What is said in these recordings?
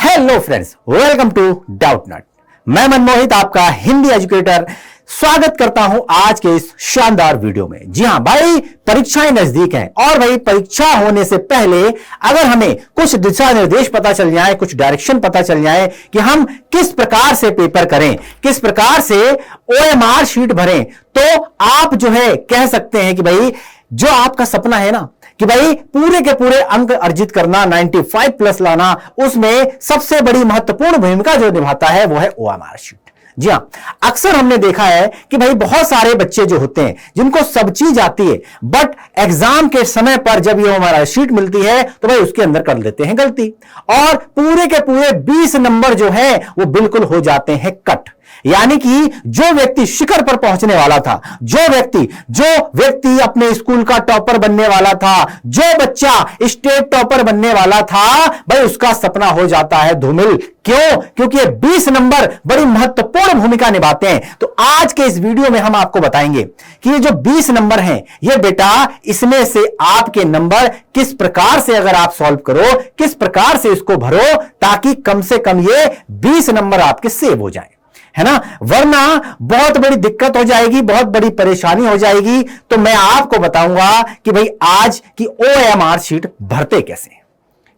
Hello friends, welcome to Doubtnut. मैं मनमोहित, आपका Hindi educator, स्वागत करता हूं आज के इस शानदार वीडियो में। जी हां भाई, परीक्षाएं नजदीक हैं और भाई परीक्षा होने से पहले अगर हमें कुछ दिशा निर्देश पता चल जाए, कुछ डायरेक्शन पता चल जाए कि हम किस प्रकार से पेपर करें, किस प्रकार से ओएमआर शीट भरें, तो आप जो है कह सकते हैं कि भाई जो आपका सपना है ना कि भाई पूरे के पूरे अंक अर्जित करना, 95 प्लस लाना, उसमें सबसे बड़ी महत्वपूर्ण भूमिका जो निभाता है वो है ओएमआर शीट। जी हां, अक्सर हमने देखा है कि भाई बहुत सारे बच्चे जो होते हैं जिनको सब चीज आती है, बट एग्जाम के समय पर जब ये हमारा शीट मिलती है तो भाई उसके अंदर कर देते हैं गलती और पूरे के पूरे 20 नंबर जो है वो बिल्कुल हो जाते हैं कट। यानी कि जो व्यक्ति शिखर पर पहुंचने वाला था, जो व्यक्ति अपने स्कूल का टॉपर बनने वाला था, जो बच्चा स्टेट टॉपर बनने वाला था, भाई उसका सपना हो जाता है धूमिल। क्यों? क्योंकि ये 20 नंबर बड़ी महत्वपूर्ण भूमिका निभाते हैं। तो आज के इस वीडियो में हम आपको बताएंगे कि ये जो 20 नंबर हैं, ये बेटा इसमें से आपके नंबर किस प्रकार से अगर आप सॉल्व करो, किस प्रकार से इसको भरो, ताकि कम से कम ये 20 नंबर आपके सेव हो जाए, है ना। वरना बहुत बड़ी दिक्कत हो जाएगी, बहुत बड़ी परेशानी हो जाएगी। तो मैं आपको बताऊंगा कि भाई आज की ओएमआर शीट भरते कैसे।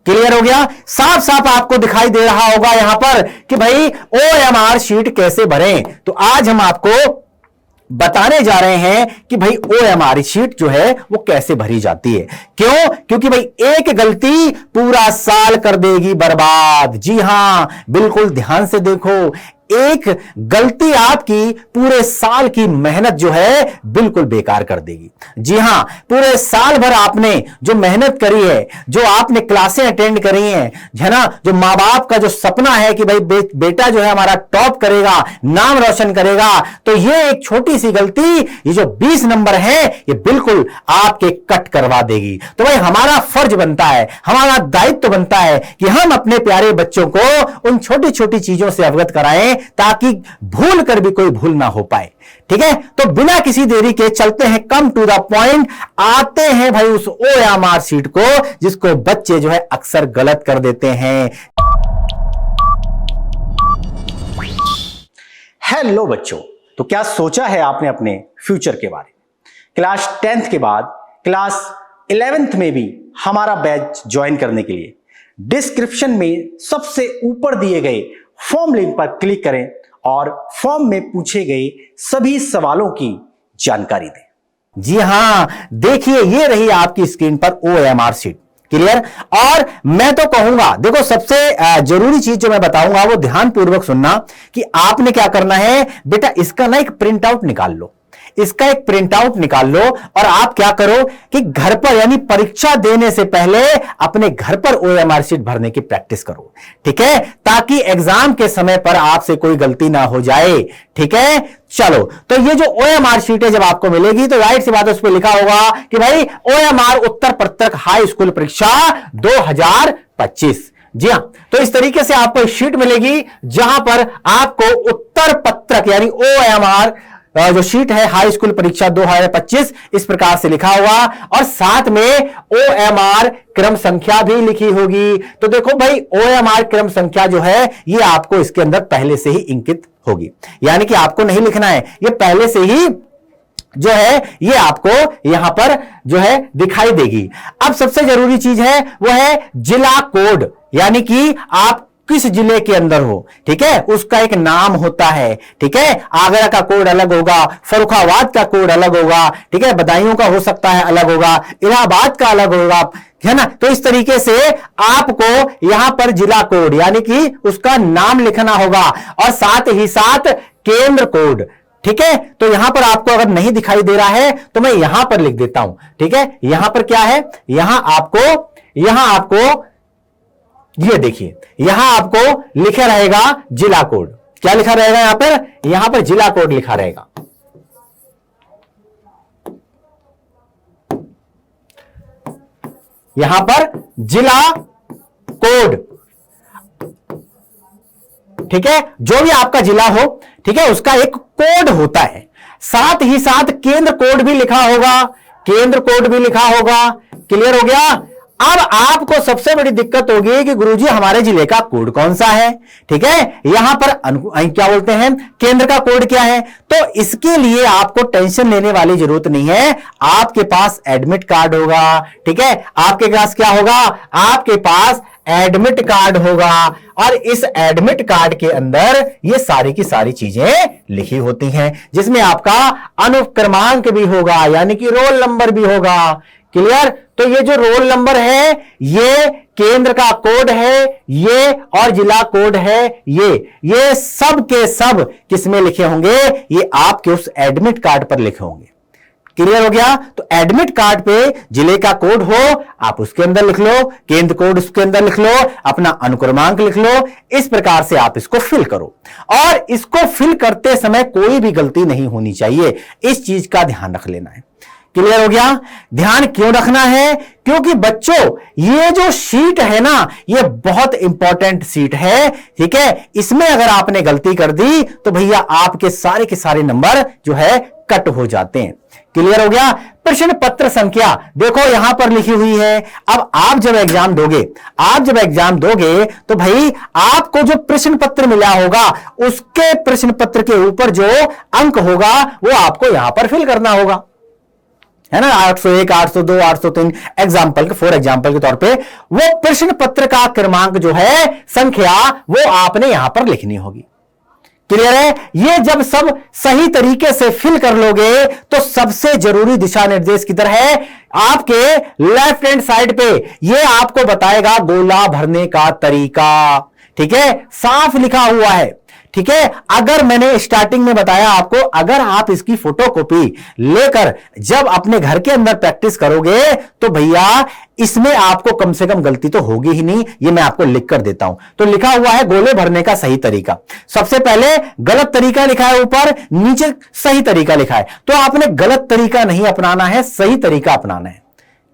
क्लियर हो गया? साफ साफ आपको दिखाई दे रहा होगा यहां पर कि भाई ओएमआर शीट कैसे भरें। तो आज हम आपको बताने जा रहे हैं कि भाई ओएमआर शीट जो है वो कैसे भरी जाती है। क्यों? क्योंकि भाई एक गलती पूरा साल कर देगी बर्बाद। जी हां, बिल्कुल ध्यान से देखो, एक गलती आपकी पूरे साल की मेहनत जो है बिल्कुल बेकार कर देगी। जी हां, पूरे साल भर आपने जो मेहनत करी है, जो आपने क्लासें अटेंड करी हैं, है ना, जो मां बाप का जो सपना है कि भाई बेटा जो है हमारा टॉप करेगा, नाम रोशन करेगा, तो ये एक छोटी सी गलती, ये जो 20 नंबर है, ये बिल्कुल आपके कट करवा देगी। तो भाई हमारा फर्ज बनता है, हमारा दायित्व बनता है कि हम अपने प्यारे बच्चों को उन छोटी छोटी चीजों से अवगत कराएं ताकि भूल कर भी कोई भूल ना हो पाए। ठीक है, तो बिना किसी देरी के चलते हैं, कम टू द पॉइंट, आते हैं भाई उस ओएमआर शीट को जिसको बच्चे जो है अक्सर गलत कर देते हैं। हेलो बच्चों, तो क्या सोचा है आपने अपने फ्यूचर के बारे में? क्लास 10th के बाद क्लास 11th में भी हमारा बैच ज्वाइन करने के लिए डिस्क्रिप्शन में सबसे ऊपर दिए गए फॉर्म लिंक पर क्लिक करें और फॉर्म में पूछे गए सभी सवालों की जानकारी दें। जी हां, देखिए ये रही आपकी स्क्रीन पर ओएमआर शीट। क्लियर? और मैं तो कहूंगा, देखो सबसे जरूरी चीज जो मैं बताऊंगा वो ध्यानपूर्वक सुनना कि आपने क्या करना है बेटा, इसका ना एक प्रिंट आउट निकाल लो, इसका एक प्रिंट आउट निकाल लो और आप क्या करो कि घर पर, यानी परीक्षा देने से पहले अपने घर पर ओएमआर शीट भरने की प्रैक्टिस करो। ठीक है, ताकि एग्जाम के समय पर आपसे कोई गलती ना हो जाए। ठीक है, चलो, तो ये जो ओएमआर शीट है जब आपको मिलेगी तो राइट सी बात है, उस पर लिखा होगा कि भाई ओएमआर उत्तर पत्रक हाई स्कूल परीक्षा 2025। जी हां, तो इस तरीके से आपको शीट मिलेगी जहां पर आपको उत्तर पत्रक यानी ओएमआर जो शीट है हाई स्कूल परीक्षा 2025 इस प्रकार से लिखा हुआ और साथ में ओएमआर क्रम संख्या भी लिखी होगी। तो देखो भाई ओएमआर क्रम संख्या जो है ये आपको इसके अंदर पहले से ही इंकित होगी, यानी कि आपको नहीं लिखना है, ये पहले से ही जो है ये आपको यहां पर जो है दिखाई देगी। अब सबसे जरूरी चीज है वो है जिला कोड, यानी कि आप किस जिले के अंदर हो। ठीक है, उसका एक नाम होता है। ठीक है, आगरा का कोड अलग होगा, फर्रुखाबाद का कोड अलग होगा, ठीक है, बदायूं का हो सकता है अलग होगा, इलाहाबाद का अलग होगा, है ना। तो इस तरीके से आपको यहां पर जिला कोड यानी कि उसका नाम लिखना होगा और साथ ही साथ केंद्र कोड। ठीक है, तो यहां पर आपको अगर नहीं दिखाई दे रहा है तो मैं यहां पर लिख देता हूं। ठीक है, यहां पर क्या है, यहां आपको ये देखिए, यहां आपको लिखा रहेगा जिला कोड। क्या लिखा रहेगा यहां पर जिला कोड लिखा रहेगा। यहां पर जिला कोड। ठीक है, जो भी आपका जिला हो, ठीक है, उसका एक कोड होता है। साथ ही साथ केंद्र कोड भी लिखा होगा, केंद्र कोड भी लिखा होगा। क्लियर हो गया? अब आपको सबसे बड़ी दिक्कत होगी कि गुरुजी हमारे जिले का कोड कौन सा है, ठीक है, यहां पर क्या बोलते हैं केंद्र का कोड क्या है। तो इसके लिए आपको टेंशन लेने वाली जरूरत नहीं है, आपके पास एडमिट कार्ड होगा, ठीक है, आपके पास क्या होगा, आपके पास एडमिट कार्ड होगा और इस एडमिट कार्ड के अंदर ये सारी की सारी चीजें लिखी होती हैं, जिसमें आपका अनुक्रमांक भी होगा यानी कि रोल नंबर भी होगा। क्लियर। तो ये जो रोल नंबर है ये केंद्र का कोड है, ये और जिला कोड है, ये सब के सब किसमें लिखे होंगे, ये आपके उस एडमिट कार्ड पर लिखे होंगे। क्लियर हो गया। तो एडमिट कार्ड पे जिले का कोड हो आप उसके अंदर लिख लो, केंद्र कोड उसके अंदर लिख लो, अपना अनुक्रमांक लिख लो, इस प्रकार से आप इसको फिल करो। और इसको फिल करते समय कोई भी गलती नहीं होनी चाहिए, इस चीज का ध्यान रख लेना है। क्लियर हो गया। ध्यान क्यों रखना है, क्योंकि बच्चों ये जो शीट है ना ये बहुत इंपॉर्टेंट शीट है, ठीक है, इसमें अगर आपने गलती कर दी तो भैया आपके सारे के सारे नंबर जो है कट हो जाते हैं। क्लियर हो गया। प्रश्न पत्र संख्या देखो यहां पर लिखी हुई है। अब आप जब एग्जाम दोगे तो भाई आपको जो प्रश्न पत्र मिला होगा उसके प्रश्न पत्र के ऊपर जो अंक होगा वो आपको यहां पर फिल करना होगा, है ना। 801, 802, 803 फॉर एग्जाम्पल के तौर पे वो प्रश्न पत्र का क्रमांक जो है संख्या वो आपने यहां पर लिखनी होगी। क्लियर है। ये जब सब सही तरीके से फिल कर लोगे तो सबसे जरूरी दिशा निर्देश किधर है, आपके लेफ्ट हैंड साइड पे ये आपको बताएगा गोला भरने का तरीका, ठीक है, साफ लिखा हुआ है, ठीक है। अगर मैंने स्टार्टिंग में बताया आपको, अगर आप इसकी फोटोकॉपी लेकर जब अपने घर के अंदर प्रैक्टिस करोगे तो भैया इसमें आपको कम से कम गलती तो होगी ही नहीं। ये मैं आपको लिख कर देता हूं। तो लिखा हुआ है गोले भरने का सही तरीका, सबसे पहले गलत तरीका लिखा है ऊपर, नीचे सही तरीका लिखा है। तो आपने गलत तरीका नहीं अपनाना है, सही तरीका अपनाना है।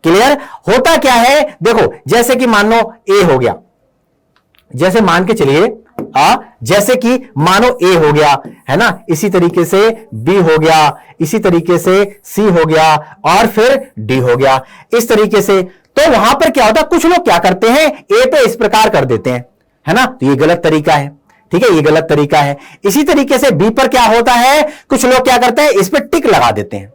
क्लियर। होता क्या है देखो, जैसे कि मान लो ए हो गया, जैसे मान के चलिए जैसे कि मानो ए हो गया, है ना, इसी तरीके से बी हो गया, इसी तरीके से सी हो गया और फिर डी हो गया, इस तरीके से। तो वहां पर क्या होता है, कुछ लोग क्या करते हैं ए पे इस प्रकार कर देते हैं, है ना, तो ये गलत तरीका है, ठीक है, ये गलत तरीका है। इसी तरीके से बी पर क्या होता है, कुछ लोग क्या करते हैं इस पर टिक लगा देते हैं,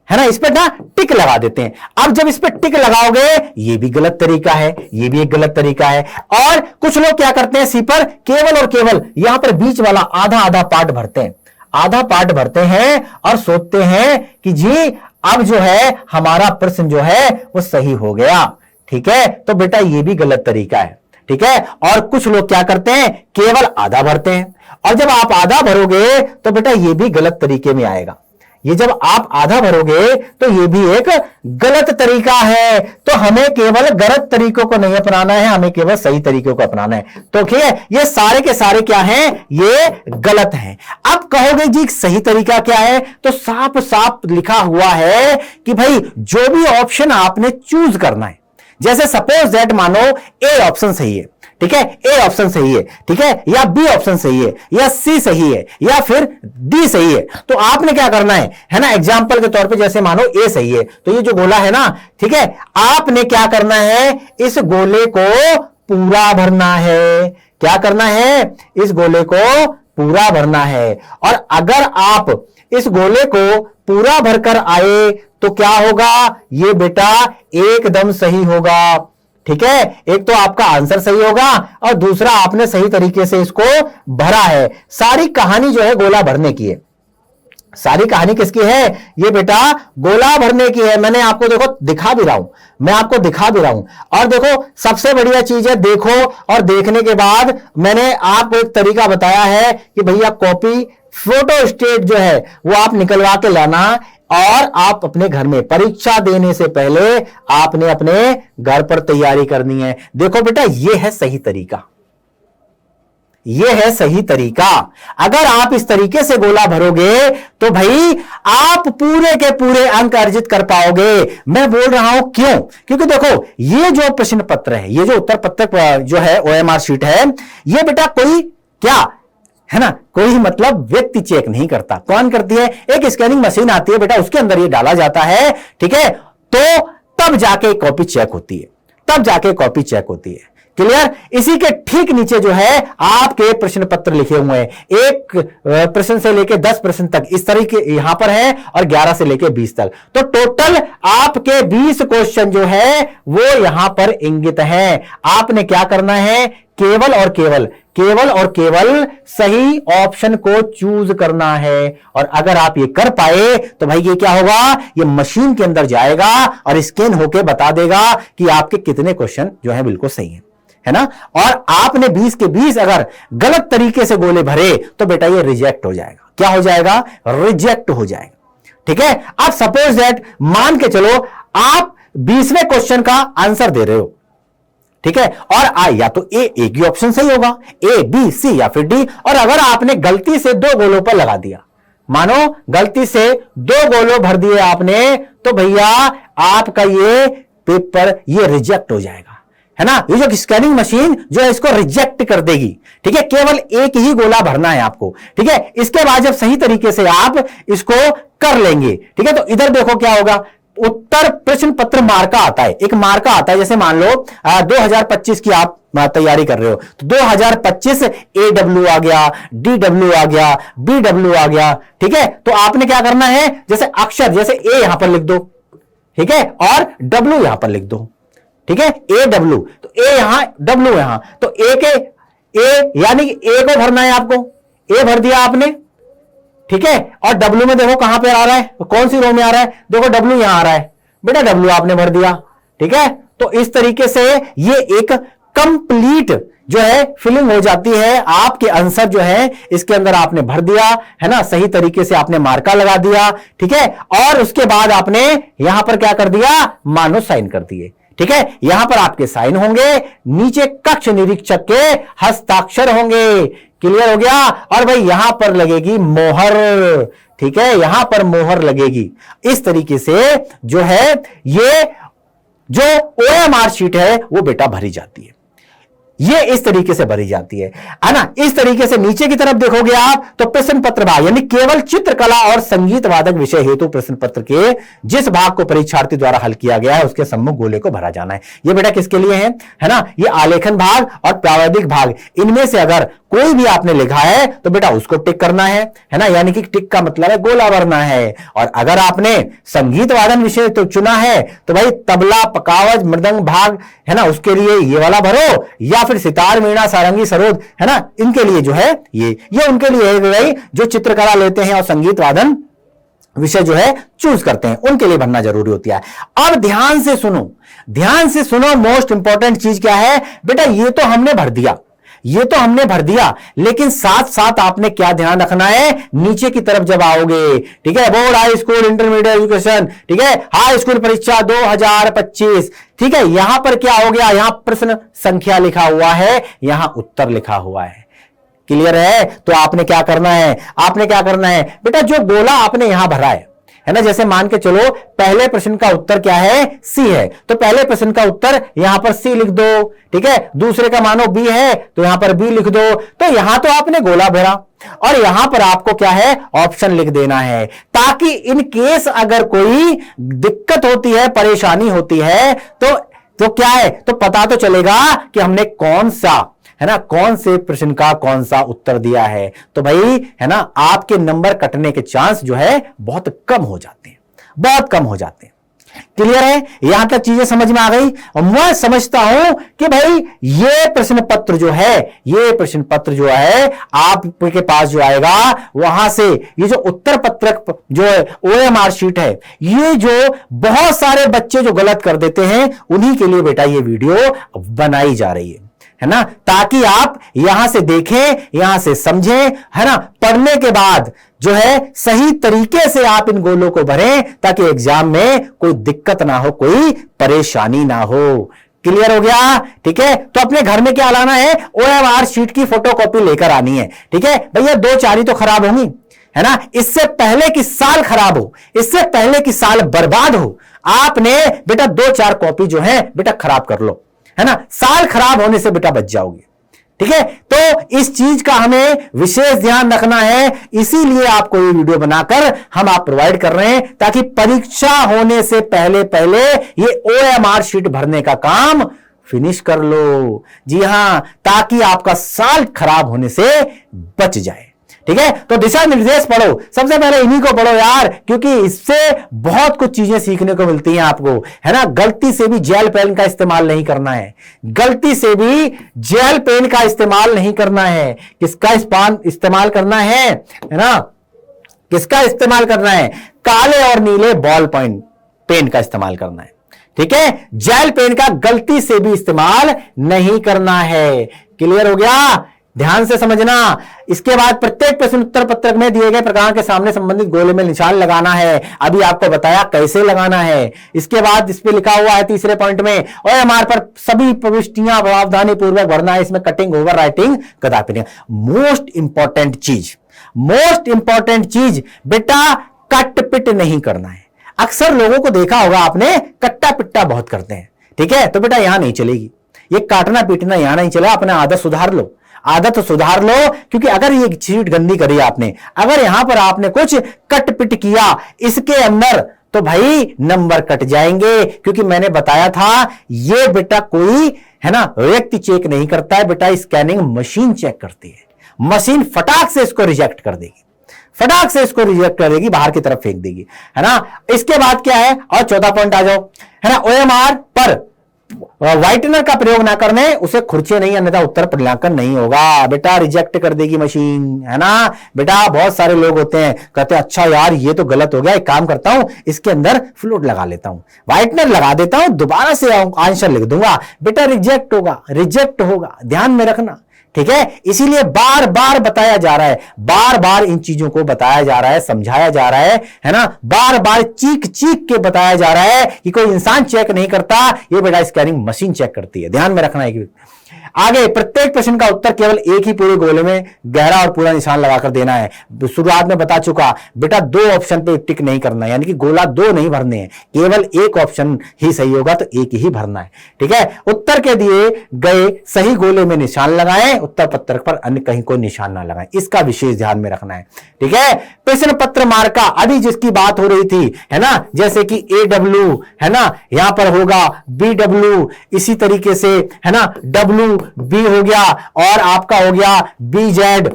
है ना, इस पर ना टिक लगा देते हैं। अब जब इस पर टिक लगाओगे ये भी गलत तरीका है, ये भी एक गलत तरीका है। और कुछ लोग क्या करते हैं सी पर केवल और केवल यहां पर बीच वाला आधा आधा पार्ट भरते हैं, आधा पार्ट भरते हैं और सोचते हैं कि जी अब जो है हमारा प्रश्न जो है वो सही हो गया, ठीक है। तो बेटा ये भी गलत तरीका है, ठीक है। और कुछ लोग क्या करते हैं केवल आधा भरते हैं, और जब आप आधा भरोगे तो बेटा ये भी गलत तरीके में आएगा। ये जब आप आधा भरोगे तो ये भी एक गलत तरीका है। तो हमें केवल गलत तरीकों को नहीं अपनाना है, हमें केवल सही तरीकों को अपनाना है। तो ठीक है, ये सारे के सारे क्या हैं, ये गलत हैं। अब कहोगे जी सही तरीका क्या है, तो साफ साफ लिखा हुआ है कि भाई जो भी ऑप्शन आपने चूज करना है, जैसे सपोज दैट मानो ए ऑप्शन सही है, ठीक है, ए ऑप्शन सही है, ठीक है, या बी ऑप्शन सही है, या सी सही है, या फिर डी सही है, तो आपने क्या करना है ना, एग्जांपल के तौर पे जैसे मानो ए सही है, तो ये जो गोला है ना, ठीक है, आपने क्या करना है, इस गोले को पूरा भरना है। क्या करना है, इस गोले को पूरा भरना है। और अगर आप इस गोले को पूरा भरकर आए तो क्या होगा, ये बेटा एकदम सही होगा, ठीक है। एक तो आपका आंसर सही होगा और दूसरा आपने सही तरीके से इसको भरा है। सारी कहानी जो है गोला भरने की है, सारी कहानी किसकी है, ये बेटा गोला भरने की है। मैंने आपको देखो दिखा भी रहा हूं, मैं आपको दिखा भी रहा हूं। और देखो सबसे बढ़िया चीज है, देखो और देखने के बाद मैंने आपको एक तरीका बताया है कि भैया कॉपी फोटो स्टेट जो है वो आप निकलवा के लाना, और आप अपने घर में परीक्षा देने से पहले आपने अपने घर पर तैयारी करनी है। देखो बेटा ये है सही तरीका, ये है सही तरीका। अगर आप इस तरीके से गोला भरोगे तो भाई आप पूरे के पूरे अंक अर्जित कर पाओगे। मैं बोल रहा हूं क्यों, क्योंकि देखो ये जो प्रश्न पत्र है, ये जो उत्तर पत्र जो है OMR शीट है, ये बेटा कोई क्या है ना, कोई मतलब व्यक्ति चेक नहीं करता। कौन करती है, एक स्कैनिंग मशीन आती है बेटा, उसके अंदर ये डाला जाता है, ठीक है, तो तब जाके कॉपी चेक होती है। तब जाके कॉपी चेक होती है। क्लियर? इसी के ठीक नीचे जो है आपके प्रश्न पत्र लिखे हुए हैं, एक प्रश्न से लेके 10 प्रश्न तक इस तरीके यहां पर है, और 11 से लेके 20 तक। तो टोटल आपके 20 क्वेश्चन जो है वो यहां पर इंगित है। आपने क्या करना है, केवल और केवल सही ऑप्शन को चूज करना है। और अगर आप ये कर पाए तो भाई ये क्या होगा, ये मशीन के अंदर जाएगा और स्कैन होके बता देगा कि आपके कितने क्वेश्चन जो है बिल्कुल सही है ना। और आपने 20 के 20 अगर गलत तरीके से गोले भरे तो बेटा ये रिजेक्ट हो जाएगा। क्या हो जाएगा, रिजेक्ट हो जाएगा। ठीक है, आप सपोज दैट मान के चलो आप 20वें क्वेश्चन का आंसर दे रहे हो, ठीक है, और या तो ए एक ही ऑप्शन सही होगा, ए बी सी या फिर डी। और अगर आपने गलती से 2 गोलों पर लगा दिया, मानो गलती से 2 गोलों भर दिए आपने, तो भैया आपका ये पेपर ये रिजेक्ट हो जाएगा, है ना। ये जो स्कैनिंग मशीन जो है इसको रिजेक्ट कर देगी। ठीक है, केवल एक ही गोला भरना है आपको। ठीक है, इसके बाद जब सही तरीके से आप इसको कर लेंगे, ठीक है, तो इधर देखो क्या होगा, उत्तर प्रश्न पत्र मार्का आता है, एक मार्का आता है। जैसे मान लो 2025 की आप तैयारी कर रहे हो, तो 2025 AW आ गया, DW आ गया, BW आ गया। ठीक है, तो आपने क्या करना है, जैसे अक्षर, जैसे ए यहां पर लिख दो, ठीक है, और W यहां पर लिख दो। ठीक है, AW, तो ए यहां, W यहां, तो ए के ए यानी कि ए को भरना है आपको, ए भर दिया आपने। ठीक है, और W में देखो कहां पे आ रहा है, कौन सी रो में आ रहा है, देखो W यहां आ रहा है, बेटा W आपने भर दिया। ठीक है, तो इस तरीके से ये एक कंप्लीट जो है फिलिंग हो जाती है। आपके आंसर जो है इसके अंदर आपने भर दिया, है ना, सही तरीके से आपने मार्का लगा दिया। ठीक है, और उसके बाद आपने यहां पर क्या कर दिया, मानो साइन कर दिए। ठीक है, यहां पर आपके साइन होंगे, नीचे कक्ष निरीक्षक के हस्ताक्षर होंगे। क्लियर हो गया। और भाई यहां पर लगेगी मोहर। ठीक है, यहां पर मोहर लगेगी। इस तरीके से जो है ये जो OMR शीट है वो बेटा भरी जाती है, ये इस तरीके से भरी जाती है ना। इस तरीके से नीचे की तरफ देखोगे आप तो प्रश्न पत्र भाग यानी केवल चित्रकला और संगीत वादक विषय हेतु प्रश्न पत्र के जिस भाग को परीक्षार्थी द्वारा हल किया गया है उसके सम्मुख गोले को भरा जाना है। ये बेटा किसके लिए है ना, ये आलेखन भाग और प्रावैधिक भाग, इनमें से अगर कोई भी आपने लिखा है तो बेटा उसको टिक करना है ना, यानी कि टिक का मतलब है गोला भरना है। और अगर आपने संगीत वादन विषय तो चुना है तो भाई तबला पकावज मृदंग भाग है ना, उसके लिए ये वाला भरो, या फिर सितार मीणा सारंगी सरोद है ना, इनके लिए जो है ये उनके लिए है भाई जो चित्रकला लेते हैं और संगीत वादन विषय जो है चूज करते हैं, उनके लिए भरना जरूरी होती है। अब ध्यान से सुनो, मोस्ट इंपॉर्टेंट चीज क्या है बेटा, ये तो हमने भर दिया, लेकिन साथ साथ आपने क्या ध्यान रखना है, नीचे की तरफ जब आओगे, ठीक है, board high school intermediate education, ठीक है, हाई स्कूल परीक्षा 2025, ठीक है, यहां पर क्या हो गया, यहां प्रश्न संख्या लिखा हुआ है, यहां उत्तर लिखा हुआ है। क्लियर है। तो आपने क्या करना है बेटा, जो गोला आपने यहां भरा है ना, जैसे मान के चलो पहले प्रश्न का उत्तर क्या है, सी है, तो पहले प्रश्न का उत्तर यहां पर सी लिख दो। ठीक है, दूसरे का मानो बी है तो यहां पर बी लिख दो। तो यहां तो आपने गोला भरा और यहां पर आपको क्या है, ऑप्शन लिख देना है, ताकि इन केस अगर कोई दिक्कत होती है, परेशानी होती है तो क्या है, तो पता तो चलेगा कि हमने कौन से प्रश्न का कौन सा उत्तर दिया है। तो भाई है ना, आपके नंबर कटने के चांस जो है बहुत कम हो जाते हैं। क्लियर है, यहां तक चीजें समझ में आ गई। और मैं समझता हूं कि भाई ये प्रश्न पत्र जो है आपके पास जो आएगा, वहां से ये जो उत्तर पत्रक जो है OMR शीट है, ये जो बहुत सारे बच्चे जो गलत कर देते हैं उन्हीं के लिए बेटा ये वीडियो बनाई जा रही है ना, ताकि आप यहां से देखें, यहां से समझें, है ना, पढ़ने के बाद जो है सही तरीके से आप इन गोलों को भरें, ताकि एग्जाम में कोई दिक्कत ना हो, कोई परेशानी ना हो। क्लियर हो गया। ठीक है, तो अपने घर में क्या लाना है, OMR शीट की फोटोकॉपी लेकर आनी है। ठीक है भैया, 2-4 ही तो खराब होंगी, है ना, इससे पहले कि साल खराब हो, इससे पहले कि साल बर्बाद हो, आपने बेटा 2-4 कॉपी जो है बेटा खराब कर लो, है ना, साल खराब होने से बेटा बच जाओगे। ठीक है, तो इस चीज का हमें विशेष ध्यान रखना है, इसीलिए आपको ये वीडियो बनाकर हम आप प्रोवाइड कर रहे हैं ताकि परीक्षा होने से पहले पहले ये OMR शीट भरने का काम फिनिश कर लो। जी हां, ताकि आपका साल खराब होने से बच जाए। ठीक है, तो दिशा निर्देश पढ़ो, सबसे पहले इन्हीं को पढ़ो यार, क्योंकि इससे बहुत कुछ चीजें सीखने को मिलती हैं आपको, है ना। गलती से भी जेल पेन का इस्तेमाल नहीं करना है, गलती से भी जेल पेन का इस्तेमाल नहीं करना है। किसका इस्तेमाल करना है ना, किसका इस्तेमाल करना है? काले और नीले बॉल पॉइंट पेन का इस्तेमाल करना है। ठीक है, जेल पेन का गलती से भी इस्तेमाल नहीं करना है। क्लियर हो गया? ध्यान से समझना। इसके बाद प्रत्येक प्रश्न उत्तर पत्रक में दिए गए प्रकार के सामने संबंधित गोले में निशान लगाना है। अभी आपको बताया कैसे लगाना है। इसके बाद इस पे लिखा हुआ है तीसरे पॉइंट में, और हमारे पर सभी प्रविष्टियां सावधानी पूर्वक भरना है। इसमें कटिंग ओवर राइटिंग कदापि नहीं। मोस्ट इंपॉर्टेंट चीज बेटा, कट पिट नहीं करना है। अक्सर लोगों को देखा होगा आपने, कट्टा पिट्टा बहुत करते हैं। ठीक है, तो बेटा यहां नहीं चलेगी, ये काटना पीटना यहां नहीं चलेगा। अपना आदत सुधार लो, आदत सुधार लो, क्योंकि अगर ये शीट गंदी करी आपने, अगर यहां पर आपने कुछ कट पिट किया इसके अंदर, तो भाई नंबर कट जाएंगे। क्योंकि मैंने बताया था ये बेटा कोई, है ना, व्यक्ति चेक नहीं करता है बेटा, स्कैनिंग मशीन चेक करती है। मशीन फटाक से इसको रिजेक्ट कर देगी, फटाक से इसको रिजेक्ट कर देगी, बाहर की तरफ फेंक देगी, है ना। इसके बाद क्या है, और चौथा पॉइंट आ जाओ, है ना। OMR पर व्हाइटनर का प्रयोग ना करने, उसे खुर्चे नहीं, अन्यथा उत्तर मूल्यांकन नहीं होगा बेटा, रिजेक्ट कर देगी मशीन, है ना बेटा। बहुत सारे लोग होते हैं कहते हैं अच्छा यार ये तो गलत हो गया, एक काम करता हूं इसके अंदर फ्लूइड लगा लेता हूं, व्हाइटनर लगा देता हूं, दोबारा से आंसर लिख दूंगा, बेटा रिजेक्ट होगा, रिजेक्ट होगा। ध्यान में रखना, ठीक है। इसीलिए बार बार बताया जा रहा है, बार बार इन चीजों को बताया जा रहा है, समझाया जा रहा है ना। बार बार चीख चीख के बताया जा रहा है कि कोई इंसान चेक नहीं करता, ये बेटा स्कैनिंग मशीन चेक करती है। ध्यान में रखना है कि आगे प्रत्येक प्रश्न का उत्तर केवल एक ही पूरे गोले में गहरा और पूरा निशान लगाकर देना है। शुरुआत में बता चुका बेटा, दो ऑप्शन पे टिक नहीं करना है, यानी कि गोला दो नहीं भरने हैं, केवल एक ऑप्शन ही सही होगा तो एक ही भरना है। ठीक है, उत्तर के दिए गए सही गोले में निशान लगाएं, उत्तर पत्रक पर अन्य कहीं कोई निशान ना लगाएं, इसका विशेष ध्यान में रखना है। ठीक है, प्रश्न पत्र मार्का अभी जिसकी बात हो रही थी, है ना, जैसे कि AW, है ना, यहां पर होगा BW, इसी तरीके से, है ना, WB हो गया, और आपका हो गया BZ।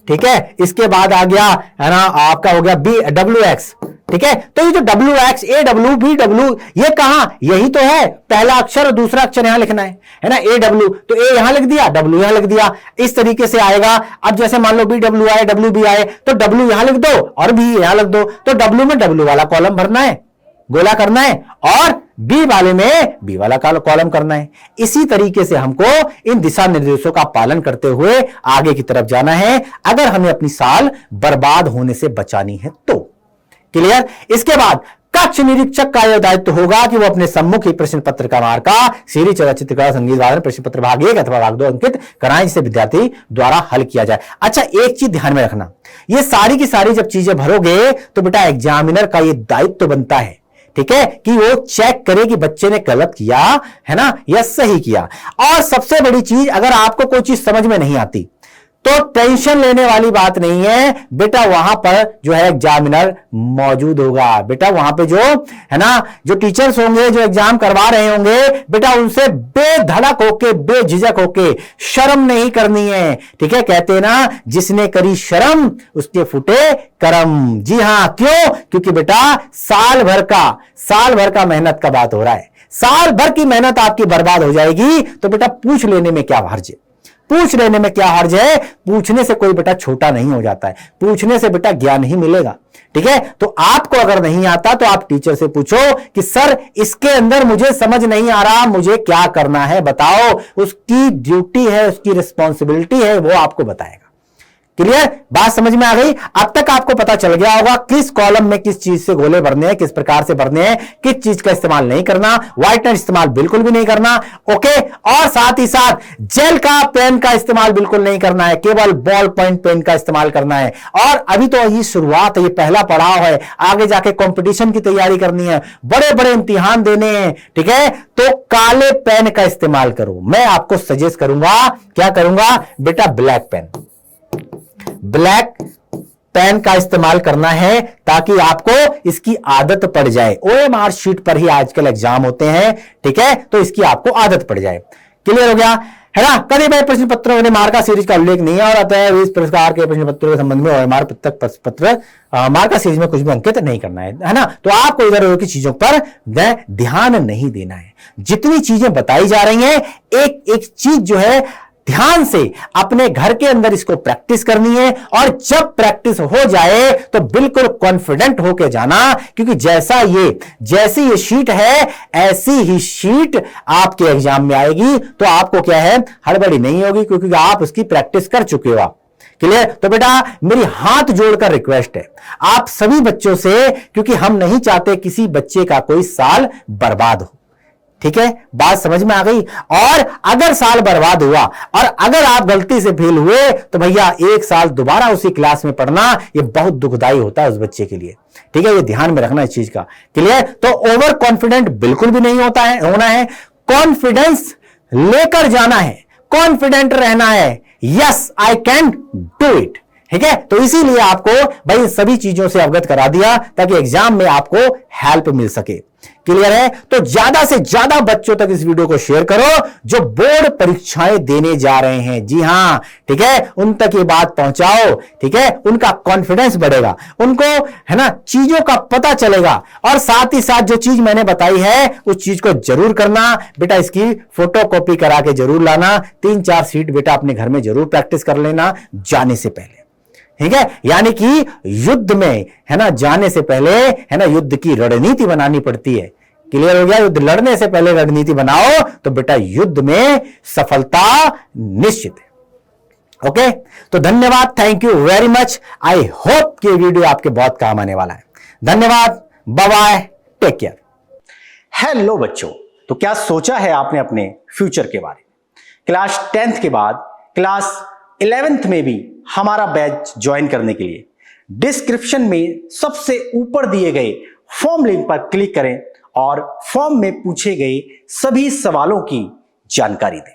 ठीक है, इसके बाद आ गया, है ना, आपका हो गया WX। ठीक है, तो ये जो WX, AW, BW, ये कहां, यही तो है, पहला अक्षर और दूसरा अक्षर यहां लिखना है ना। AW तो A यहां लिख दिया, W यहां लिख दिया, इस तरीके से आएगा। अब जैसे मान लो BW आए, WB आए, तो W यहां लिख दो और B यहां लिख दो, तो W में W वाला कॉलम भरना है, गोला करना है, और बी वाले में बी वाला कॉलम करना है। इसी तरीके से हमको इन दिशा निर्देशों का पालन करते हुए आगे की तरफ जाना है, अगर हमें अपनी साल बर्बाद होने से बचानी है तो। क्लियर? इसके बाद कक्ष निरीक्षक का यह दायित्व होगा कि वो अपने सम्मुख ही प्रश्न पत्र का मार्का सीरी चलचित्र का संगीत वादन प्रश्न पत्र भाग 1 अथवा भाग 2 अंकित कराएं, जिसे विद्यार्थी द्वारा हल किया जाए। अच्छा, एक चीज ध्यान में रखना, ये सारी की सारी जब चीजें भरोगे तो बेटा एग्जामिनर का ये दायित्व बनता है, ठीक है, कि वो चेक करे कि बच्चे ने गलत किया है ना या सही किया। और सबसे बड़ी चीज, अगर आपको कोई चीज समझ में नहीं आती तो टेंशन लेने वाली बात नहीं है बेटा, वहां पर जो है एग्जामिनर मौजूद होगा। बेटा वहां पे जो है ना, जो टीचर्स होंगे, जो एग्जाम करवा रहे होंगे, बेटा उनसे बेधड़क होके, बेझिझक होके, शर्म नहीं करनी है। ठीक है, कहते हैं ना, जिसने करी शर्म उसके फूटे करम। जी हां, क्यों? क्योंकि बेटा साल भर का मेहनत का बात हो रहा है, साल भर की मेहनत आपकी बर्बाद हो जाएगी, तो बेटा पूछ लेने में क्या हर्ज है, पूछ लेने में क्या हर्ज है। पूछने से कोई बेटा छोटा नहीं हो जाता है, पूछने से बेटा ज्ञान ही मिलेगा। ठीक है, तो आपको अगर नहीं आता तो आप टीचर से पूछो कि सर इसके अंदर मुझे समझ नहीं आ रहा, मुझे क्या करना है बताओ। उसकी ड्यूटी है, उसकी रिस्पॉन्सिबिलिटी है, वो आपको बताएगा। क्लियर, बात समझ में आ गई। अब तक आपको पता चल गया होगा किस कॉलम में किस चीज से गोले भरने हैं, किस प्रकार से भरने हैं, किस चीज का इस्तेमाल नहीं करना, व्हाइटनर इस्तेमाल बिल्कुल भी नहीं करना। ओके, और साथ ही साथ जेल का पेन का इस्तेमाल बिल्कुल नहीं करना है, केवल बॉल पॉइंट पेन का इस्तेमाल करना है। और अभी तो ये शुरुआत है, ये पहला पड़ाव है, आगे जाके कंपटीशन की तैयारी करनी है, बड़े बड़े इम्तिहान देने हैं, ठीक है। तो काले पेन का इस्तेमाल करो। मैं आपको सजेस्ट करूंगा, क्या करूंगा बेटा, ब्लैक पेन, ब्लैक पेन का इस्तेमाल करना है ताकि आपको इसकी आदत पड़ जाए। ओएमआर शीट पर ही आजकल एग्जाम होते हैं, ठीक है, तो इसकी आपको आदत पड़ जाए। क्लियर हो गया है ना। कभी भाई प्रश्न पत्रों में मार्का सीरीज का उल्लेख नहीं है और अतः इस प्रकार के प्रश्न पत्रों के संबंध में ओएमआर पत्र मार्का सीरीज में कुछ भी अंकित नहीं करना है ना। तो आपको इधर उधर की चीजों पर ध्यान नहीं देना है। जितनी चीजें बताई जा रही हैं, एक एक चीज जो है ध्यान से अपने घर के अंदर इसको प्रैक्टिस करनी है। और जब प्रैक्टिस हो जाए तो बिल्कुल कॉन्फिडेंट होके जाना, क्योंकि जैसी ये शीट है ऐसी ही शीट आपके एग्जाम में आएगी। तो आपको क्या है, हड़बड़ी नहीं होगी, क्योंकि आप उसकी प्रैक्टिस कर चुके हो आप। क्लियर। तो बेटा मेरी हाथ जोड़कर रिक्वेस्ट है आप सभी बच्चों से, क्योंकि हम नहीं चाहते किसी बच्चे का कोई साल बर्बाद हो, ठीक है, बात समझ में आ गई। और अगर साल बर्बाद हुआ और अगर आप गलती से फेल हुए तो भैया एक साल दोबारा उसी क्लास में पढ़ना ये बहुत दुखदाई होता है उस बच्चे के लिए, ठीक है, ये ध्यान में रखना इस चीज का। क्लियर। तो ओवर कॉन्फिडेंट बिल्कुल भी नहीं होना है, कॉन्फिडेंस लेकर जाना है, कॉन्फिडेंट रहना है। Yes I can do it, ठीक है। तो इसीलिए आपको भाई सभी चीजों से अवगत करा दिया ताकि एग्जाम में आपको हेल्प मिल सके। क्लियर है। तो ज्यादा से ज्यादा बच्चों तक इस वीडियो को शेयर करो जो बोर्ड परीक्षाएं देने जा रहे हैं। जी हां, ठीक है, उन तक ये बात पहुंचाओ, ठीक है, उनका कॉन्फिडेंस बढ़ेगा, उनको है ना चीजों का पता चलेगा। और साथ ही साथ जो चीज मैंने बताई है उस चीज को जरूर करना बेटा, इसकी फोटो कॉपी करा के जरूर लाना। 3-4 सीट बेटा अपने घर में जरूर प्रैक्टिस कर लेना जाने से पहले, ठीक है। यानी कि युद्ध में है ना जाने से पहले है ना युद्ध की रणनीति बनानी पड़ती है। क्लियर हो गया। युद्ध लड़ने से पहले रणनीति बनाओ तो बेटा युद्ध में सफलता निश्चित है। ओके, तो धन्यवाद, thank you very much. I hope कि वीडियो आपके बहुत काम आने वाला है। धन्यवाद, bye bye, take care. Hello बच्चों, तो क्या सोचा है आपने अपने फ्यूचर के बारे में? क्लास 10th के बाद क्लास 11th में भी हमारा बैच ज्वाइन करने के लिए डिस्क्रिप्शन में सबसे ऊपर दिए गए फॉर्म लिंक पर क्लिक करें और फॉर्म में पूछे गए सभी सवालों की जानकारी दें।